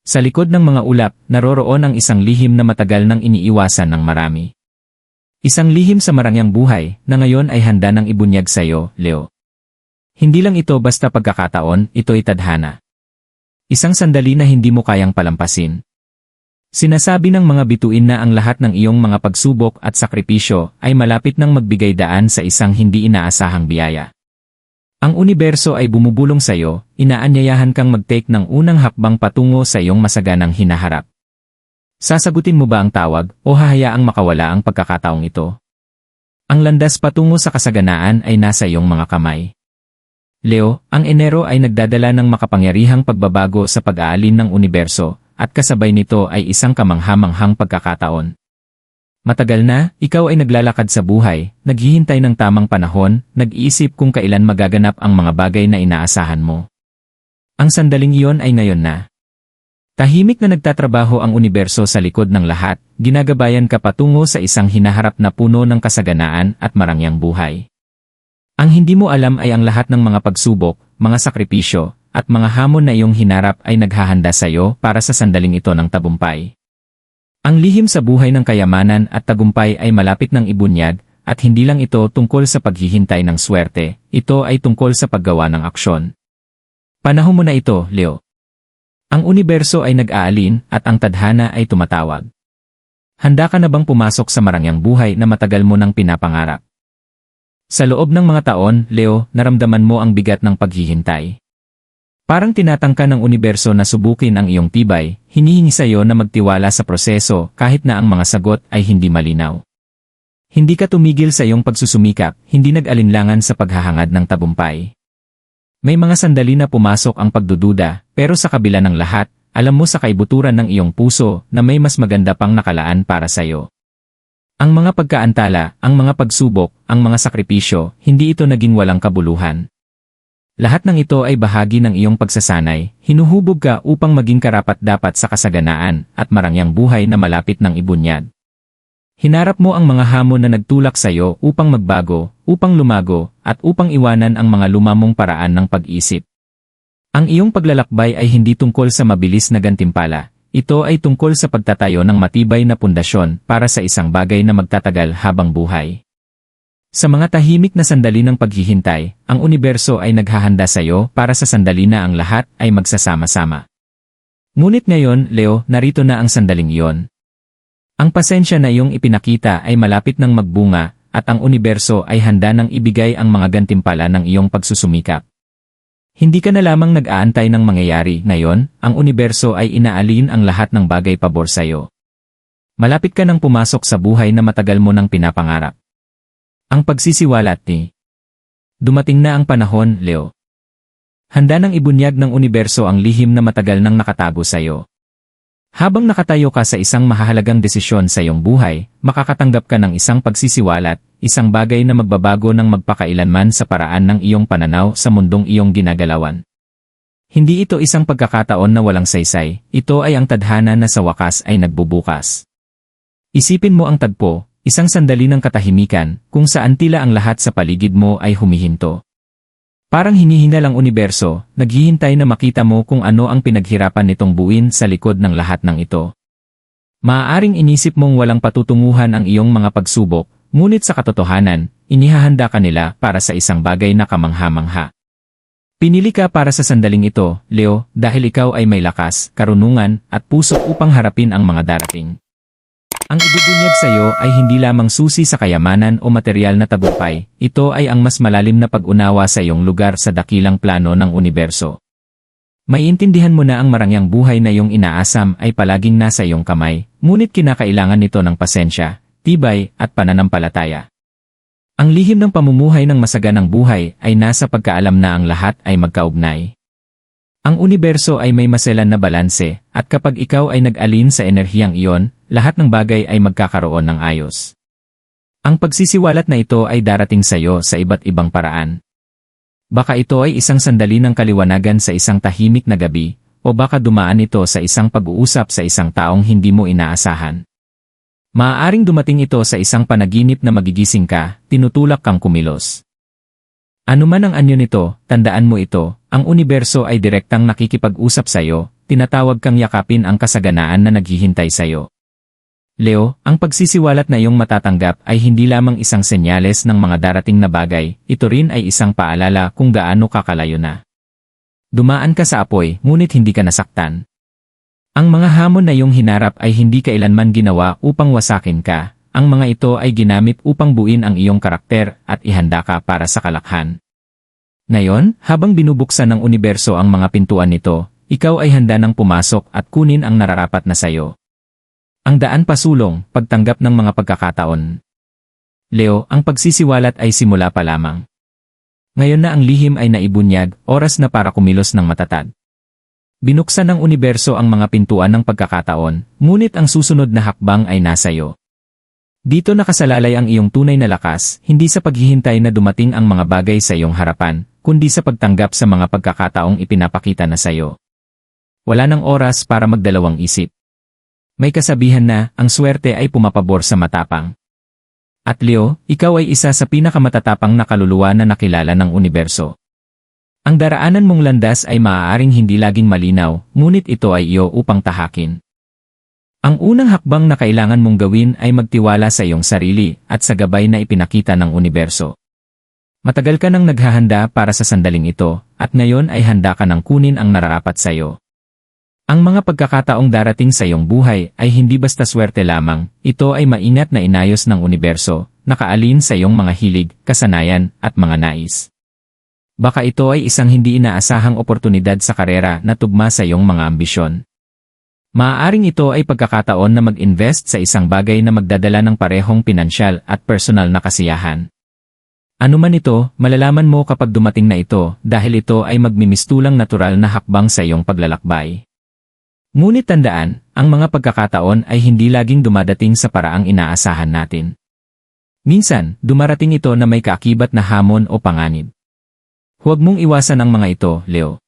Sa likod ng mga ulap, naroroon ang isang lihim na matagal nang iniiwasan ng marami. Isang lihim sa marangyang buhay na ngayon ay handa nang ibunyag sa iyo, Leo. Hindi lang ito basta pagkakataon, ito'y tadhana. Isang sandali na hindi mo kayang palampasin. Sinasabi ng mga bituin na ang lahat ng iyong mga pagsubok at sakripisyo ay malapit nang magbigay daan sa isang hindi inaasahang biyaya. Ang universo ay bumubulong sa iyo, inaanyayahan kang mag-take ng unang hakbang patungo sa iyong masaganang hinaharap. Sasagutin mo ba ang tawag o hahayaang makawala ang pagkakataong ito? Ang landas patungo sa kasaganaan ay nasa iyong mga kamay. Leo, ang Enero ay nagdadala ng makapangyarihang pagbabago sa pag-aalin ng universo, at kasabay nito ay isang kamangha-manghang pagkakataon. Matagal na, ikaw ay naglalakad sa buhay, naghihintay ng tamang panahon, nag-iisip kung kailan magaganap ang mga bagay na inaasahan mo. Ang sandaling iyon ay ngayon na. Tahimik na nagtatrabaho ang universo sa likod ng lahat, ginagabayan ka patungo sa isang hinaharap na puno ng kasaganaan at marangyang buhay. Ang hindi mo alam ay ang lahat ng mga pagsubok, mga sakripisyo, at mga hamon na iyong hinarap ay naghahanda sa iyo para sa sandaling ito ng tagumpay. Ang lihim sa buhay ng kayamanan at tagumpay ay malapit ng ibunyag, at hindi lang ito tungkol sa paghihintay ng swerte, ito ay tungkol sa paggawa ng aksyon. Panahon mo na ito, Leo. Ang universo ay nag-aalin at ang tadhana ay tumatawag. Handa ka na bang pumasok sa marangyang buhay na matagal mo nang pinapangarap? Sa loob ng mga taon, Leo, naramdaman mo ang bigat ng paghihintay. Parang tinatangka ng universo na subukin ang iyong tibay, hinihingi sa iyo na magtiwala sa proseso kahit na ang mga sagot ay hindi malinaw. Hindi ka tumigil sa iyong pagsusumikap, hindi nag-alinlangan sa paghahangad ng tagumpay. May mga sandali na pumasok ang pagdududa, pero sa kabila ng lahat, alam mo sa kaibuturan ng iyong puso na may mas maganda pang nakalaan para sa iyo. Ang mga pagkaantala, ang mga pagsubok, ang mga sakripisyo, hindi ito naging walang kabuluhan. Lahat ng ito ay bahagi ng iyong pagsasanay, hinuhubog ka upang maging karapat-dapat sa kasaganaan at marangyang buhay na malapit ng ibunyag. Hinarap mo ang mga hamon na nagtulak sa iyo upang magbago, upang lumago, at upang iwanan ang mga lumamong paraan ng pag-isip. Ang iyong paglalakbay ay hindi tungkol sa mabilis na gantimpala, ito ay tungkol sa pagtatayo ng matibay na pundasyon para sa isang bagay na magtatagal habang buhay. Sa mga tahimik na sandali ng paghihintay, ang universo ay naghahanda sa iyo para sa sandali na ang lahat ay magsasama-sama. Ngunit ngayon, Leo, narito na ang sandaling iyon. Ang pasensya na iyong ipinakita ay malapit ng magbunga, at ang universo ay handa nang ibigay ang mga gantimpala ng iyong pagsusumikap. Hindi ka na lamang nag-aantay ng mangyayari, ngayon, ang universo ay inaalin ang lahat ng bagay pabor sa iyo. Malapit ka nang pumasok sa buhay na matagal mo nang pinapangarap. Ang pagsisiwalat ni. Dumating na ang panahon, Leo. Handa nang ibunyag ng universo ang lihim na matagal nang nakatago sa iyo. Habang nakatayo ka sa isang mahahalagang desisyon sa iyong buhay, makakatanggap ka ng isang pagsisiwalat, isang bagay na magbabago ng magpakailanman sa paraan ng iyong pananaw sa mundong iyong ginagalawan. Hindi ito isang pagkakataon na walang saysay, ito ay ang tadhana na sa wakas ay nagbubukas. Isipin mo ang tagpo. Isang sandali ng katahimikan, kung saan tila ang lahat sa paligid mo ay humihinto. Parang hinihingal ang universo, naghihintay na makita mo kung ano ang pinaghirapan nitong buuin sa likod ng lahat ng ito. Maaaring inisip mong walang patutunguhan ang iyong mga pagsubok, ngunit sa katotohanan, inihahanda ka nila para sa isang bagay na kamangha-mangha. Pinili ka para sa sandaling ito, Leo, dahil ikaw ay may lakas, karunungan, at puso upang harapin ang mga darating. Ang ibubunyag sa iyo ay hindi lamang susi sa kayamanan o material na tagumpay, ito ay ang mas malalim na pag-unawa sa iyong lugar sa dakilang plano ng universo. Maiintindihan mo na ang marangyang buhay na iyong inaasam ay palaging nasa iyong kamay, ngunit kinakailangan nito ng pasensya, tibay, at pananampalataya. Ang lihim ng pamumuhay ng masaganang buhay ay nasa pagkaalam na ang lahat ay magkaugnay. Ang universo ay may maselan na balanse, at kapag ikaw ay nag-alin sa enerhiyang iyon, lahat ng bagay ay magkakaroon ng ayos. Ang pagsisiwalat na ito ay darating sa iyo sa iba't ibang paraan. Baka ito ay isang sandali ng kaliwanagan sa isang tahimik na gabi, o baka dumaan ito sa isang pag-uusap sa isang taong hindi mo inaasahan. Maaaring dumating ito sa isang panaginip na magigising ka, tinutulak kang kumilos. Ano man ang anyo nito, tandaan mo ito, ang universo ay direktang nakikipag-usap sa iyo, tinatawag kang yakapin ang kasaganaan na naghihintay sa'yo. Leo, ang pagsisiwalat na iyong matatanggap ay hindi lamang isang senyales ng mga darating na bagay, ito rin ay isang paalala kung gaano kakalayo na. Dumaan ka sa apoy, ngunit hindi ka nasaktan. Ang mga hamon na iyong hinarap ay hindi kailanman ginawa upang wasakin ka, ang mga ito ay ginamit upang buuin ang iyong karakter at ihanda ka para sa kalakhan. Ngayon, habang binubuksan ng universo ang mga pintuan nito, ikaw ay handa nang pumasok at kunin ang nararapat na sayo. Ang daan pasulong, pagtanggap ng mga pagkakataon. Leo, ang pagsisiwalat ay simula pa lamang. Ngayon na ang lihim ay naibunyag, oras na para kumilos ng matatag. Binuksan ng universo ang mga pintuan ng pagkakataon, ngunit ang susunod na hakbang ay nasa iyo. Dito nakasalalay ang iyong tunay na lakas, hindi sa paghihintay na dumating ang mga bagay sa iyong harapan, kundi sa pagtanggap sa mga pagkakataong ipinapakita na sa iyo. Wala nang oras para magdalawang isip. May kasabihan na, ang swerte ay pumapabor sa matapang. At Leo, ikaw ay isa sa pinakamatatapang na kaluluwa na nakilala ng universo. Ang daraanan mong landas ay maaaring hindi laging malinaw, ngunit ito ay iyo upang tahakin. Ang unang hakbang na kailangan mong gawin ay magtiwala sa iyong sarili at sa gabay na ipinakita ng universo. Matagal ka nang naghahanda para sa sandaling ito, at ngayon ay handa ka nang kunin ang nararapat sa iyo. Ang mga pagkakataong darating sa iyong buhay ay hindi basta swerte lamang, ito ay maingat na inayos ng universo, nakaalin sa iyong mga hilig, kasanayan, at mga nais. Baka ito ay isang hindi inaasahang oportunidad sa karera na tugma sa iyong mga ambisyon. Maaaring ito ay pagkakataon na mag-invest sa isang bagay na magdadala ng parehong pinansyal at personal na kasiyahan. Ano man ito, malalaman mo kapag dumating na ito dahil ito ay magmimistulang natural na hakbang sa iyong paglalakbay. Ngunit tandaan, ang mga pagkakataon ay hindi laging dumadating sa paraang inaasahan natin. Minsan, dumarating ito na may kaakibat na hamon o panganib. Huwag mong iwasan ang mga ito, Leo.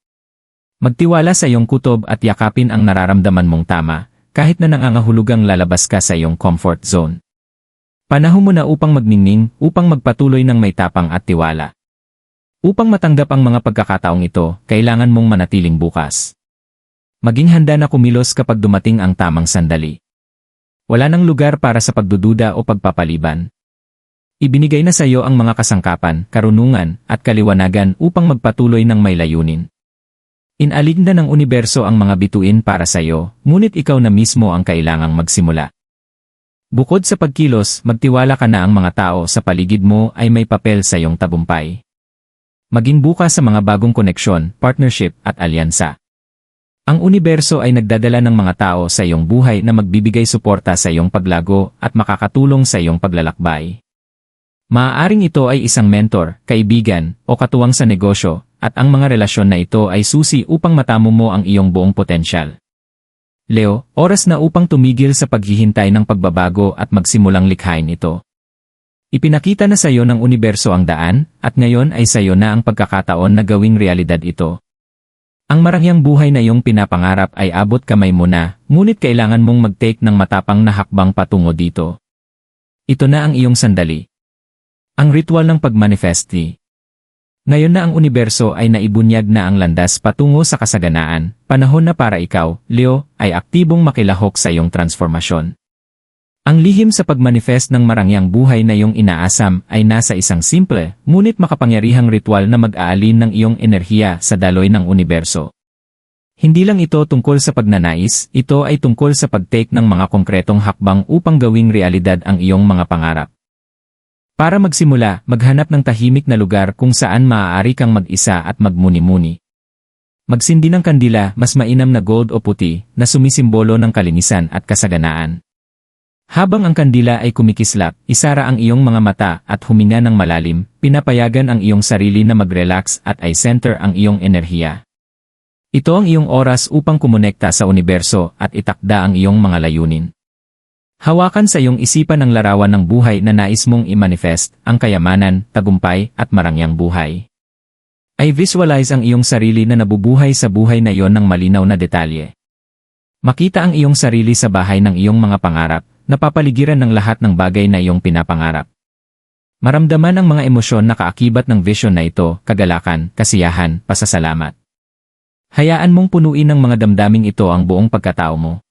Magtiwala sa iyong kutob at yakapin ang nararamdaman mong tama, kahit na nangangahulugang lalabas ka sa iyong comfort zone. Panahon mo na upang magningning, upang magpatuloy ng may tapang at tiwala. Upang matanggap ang mga pagkakataong ito, kailangan mong manatiling bukas. Maging handa na kumilos kapag dumating ang tamang sandali. Wala nang lugar para sa pagdududa o pagpapaliban. Ibinigay na sa iyo ang mga kasangkapan, karunungan, at kaliwanagan upang magpatuloy ng may layunin. Inaligda ng universo ang mga bituin para sa iyo, ngunit ikaw na mismo ang kailangang magsimula. Bukod sa pagkilos, magtiwala ka na ang mga tao sa paligid mo ay may papel sa iyong tagumpay. Maging bukas sa mga bagong koneksyon, partnership, at alyansa. Ang universo ay nagdadala ng mga tao sa iyong buhay na magbibigay suporta sa iyong paglago at makakatulong sa iyong paglalakbay. Maaaring ito ay isang mentor, kaibigan, o katuwang sa negosyo, at ang mga relasyon na ito ay susi upang matamo mo ang iyong buong potensyal. Leo, oras na upang tumigil sa paghihintay ng pagbabago at magsimulang likhain ito. Ipinakita na sa iyo ng universo ang daan, at ngayon ay sa iyo na ang pagkakataon na gawing realidad ito. Ang marangyang buhay na iyong pinapangarap ay abot kamay mo na, ngunit kailangan mong mag-take ng matapang na hakbang patungo dito. Ito na ang iyong sandali. Ang ritual ng pagmanifesti. Ngayon na ang universo ay naibunyag na ang landas patungo sa kasaganaan, panahon na para ikaw, Leo, ay aktibong makilahok sa iyong transformasyon. Ang lihim sa pagmanifest ng marangyang buhay na iyong inaasam ay nasa isang simple, ngunit makapangyarihang ritual na mag-aalin ng iyong enerhiya sa daloy ng universo. Hindi lang ito tungkol sa pagnanais, ito ay tungkol sa pag-take ng mga konkretong hakbang upang gawing realidad ang iyong mga pangarap. Para magsimula, maghanap ng tahimik na lugar kung saan maaari kang mag-isa at magmuni-muni. Magsindi ng kandila, mas mainam na gold o puti, na sumisimbolo ng kalinisan at kasaganaan. Habang ang kandila ay kumikislap, isara ang iyong mga mata at huminga ng malalim, pinapayagan ang iyong sarili na mag-relax at i-center ang iyong enerhiya. Ito ang iyong oras upang kumonekta sa universo at itakda ang iyong mga layunin. Hawakan sa iyong isipan ang larawan ng buhay na nais mong i-manifest, ang kayamanan, tagumpay, at marangyang buhay. I-visualize ang iyong sarili na nabubuhay sa buhay na iyon ng malinaw na detalye. Makita ang iyong sarili sa bahay ng iyong mga pangarap, napapaligiran ng lahat ng bagay na iyong pinapangarap. Maramdaman ang mga emosyon na kaakibat ng vision na ito, kagalakan, kasiyahan, pasasalamat. Hayaan mong punuin ng mga damdaming ito ang buong pagkatao mo.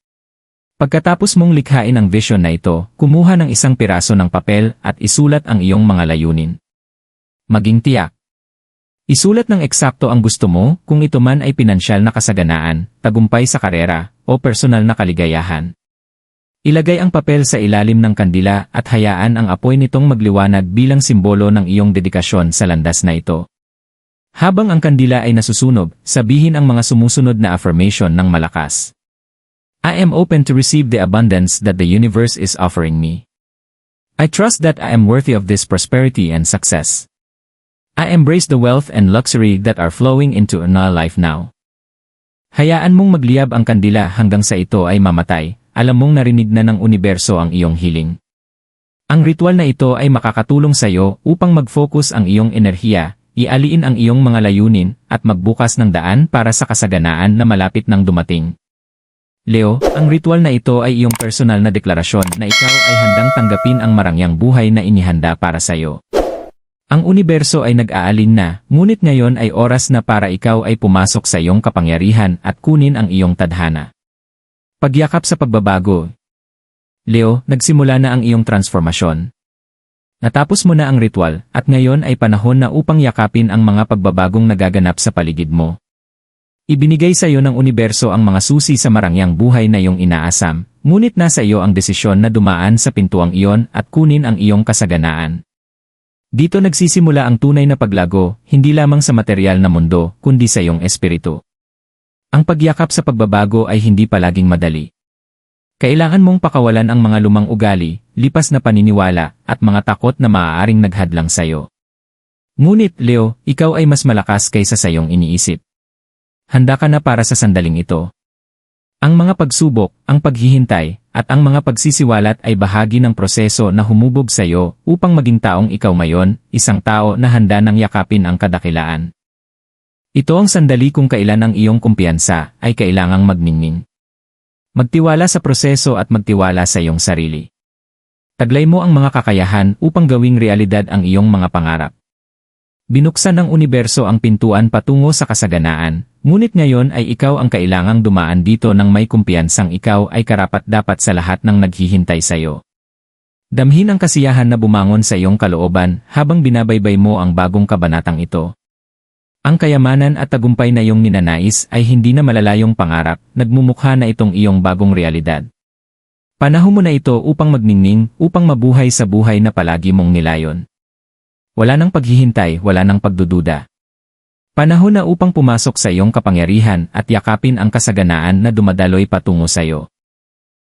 Pagkatapos mong likhain ang vision na ito, kumuha ng isang piraso ng papel at isulat ang iyong mga layunin. Maging tiyak. Isulat ng eksakto ang gusto mo, kung ito man ay pinansyal na kasaganaan, tagumpay sa karera, o personal na kaligayahan. Ilagay ang papel sa ilalim ng kandila at hayaan ang apoy nitong magliwanag bilang simbolo ng iyong dedikasyon sa landas na ito. Habang ang kandila ay nasusunog, sabihin ang mga sumusunod na affirmation ng malakas. I am open to receive the abundance that the universe is offering me. I trust that I am worthy of this prosperity and success. I embrace the wealth and luxury that are flowing into my life now. Hayaan mong magliyab ang kandila hanggang sa ito ay mamatay, alam mong narinig na ng universo ang iyong hiling. Ang ritual na ito ay makakatulong sa iyo upang mag-focus ang iyong enerhiya, ialiin ang iyong mga layunin, at magbukas ng daan para sa kasaganaan na malapit nang dumating. Leo, ang ritual na ito ay iyong personal na deklarasyon na ikaw ay handang tanggapin ang marangyang buhay na inihanda para sa iyo. Ang universo ay nag-aalin na, ngunit ngayon ay oras na para ikaw ay pumasok sa iyong kapangyarihan at kunin ang iyong tadhana. Pagyakap sa pagbabago. Leo, nagsimula na ang iyong transformasyon. Natapos mo na ang ritual, at ngayon ay panahon na upang yakapin ang mga pagbabagong nagaganap sa paligid mo. Ibinigay sa iyo ng universo ang mga susi sa marangyang buhay na iyong inaasam, ngunit nasa iyo ang desisyon na dumaan sa pintuang iyon at kunin ang iyong kasaganaan. Dito nagsisimula ang tunay na paglago, hindi lamang sa material na mundo, kundi sa iyong espiritu. Ang pagyakap sa pagbabago ay hindi palaging madali. Kailangan mong pakawalan ang mga lumang ugali, lipas na paniniwala, at mga takot na maaaring naghadlang sa iyo. Ngunit, Leo, ikaw ay mas malakas kaysa sa iyong iniisip. Handa ka na para sa sandaling ito. Ang mga pagsubok, ang paghihintay, at ang mga pagsisiwalat ay bahagi ng proseso na humubog sa iyo upang maging taong ikaw mayon, isang tao na handa nang yakapin ang kadakilaan. Ito ang sandali kung kailan ang iyong kumpiyansa ay kailangang magningning. Magtiwala sa proseso at magtiwala sa iyong sarili. Taglay mo ang mga kakayahan upang gawing realidad ang iyong mga pangarap. Binuksan ng universo ang pintuan patungo sa kasaganaan, ngunit ngayon ay ikaw ang kailangang dumaan dito nang may kumpiyansang ikaw ay karapat-dapat sa lahat ng naghihintay sa iyo. Damhin ang kasiyahan na bumangon sa iyong kalooban habang binabaybay mo ang bagong kabanatang ito. Ang kayamanan at tagumpay na iyong ninanais ay hindi na malalayong pangarap, nagmumukha na itong iyong bagong realidad. Panahon mo na ito upang magningning, upang mabuhay sa buhay na palagi mong nilayon. Wala nang paghihintay, wala nang pagdududa. Panahon na upang pumasok sa iyong kapangyarihan at yakapin ang kasaganaan na dumadaloy patungo sa iyo.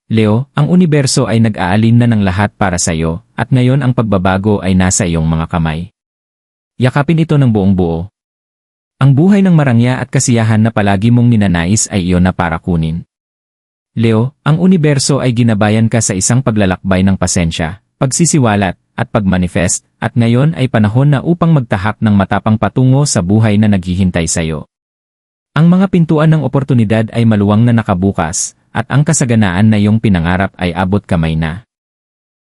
Leo, ang universo ay nag-aalin na ng lahat para sa iyo, at ngayon ang pagbabago ay nasa iyong mga kamay. Yakapin ito ng buong buo. Ang buhay ng marangya at kasiyahan na palagi mong ninanais ay iyon na para kunin. Leo, ang universo ay ginabayan ka sa isang paglalakbay ng pasensya, pagsisiwalat, at pagmanifest, at ngayon ay panahon na upang magtahak ng matapang patungo sa buhay na naghihintay sa iyo. Ang mga pintuan ng oportunidad ay maluwang na nakabukas, at ang kasaganaan na iyong pinangarap ay abot kamay na.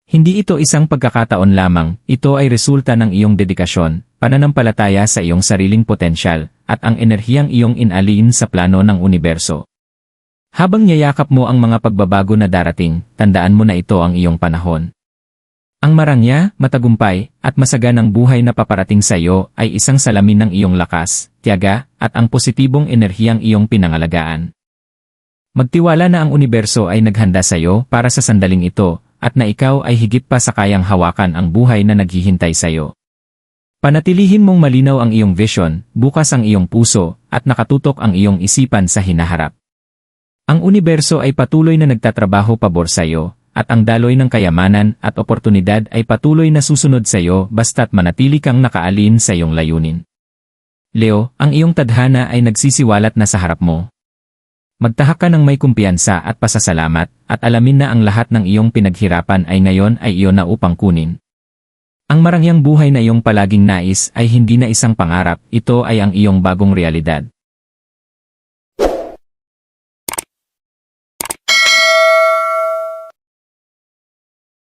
Hindi ito isang pagkakataon lamang, ito ay resulta ng iyong dedikasyon, pananampalataya sa iyong sariling potensyal, at ang enerhiyang iyong inalin sa plano ng universo. Habang niyayakap mo ang mga pagbabago na darating, tandaan mo na ito ang iyong panahon. Ang marangya, matagumpay, at masaganang buhay na paparating sa iyo ay isang salamin ng iyong lakas, tiyaga, at ang positibong enerhiyang iyong pinangalagaan. Magtiwala na ang universo ay naghanda sa iyo para sa sandaling ito, at na ikaw ay higit pa sa kayang hawakan ang buhay na naghihintay sa iyo. Panatilihin mong malinaw ang iyong vision, bukas ang iyong puso, at nakatutok ang iyong isipan sa hinaharap. Ang universo ay patuloy na nagtatrabaho pabor sa iyo, at ang daloy ng kayamanan at oportunidad ay patuloy na susunod sa iyo basta't manatili kang nakaalin sa iyong layunin. Leo, ang iyong tadhana ay nagsisiwalat na sa harap mo. Magtahak ka ng may kumpiyansa at pasasalamat, at alamin na ang lahat ng iyong pinaghirapan ay ngayon ay iyon na upang kunin. Ang marangyang buhay na iyong palaging nais ay hindi na isang pangarap, ito ay ang iyong bagong realidad.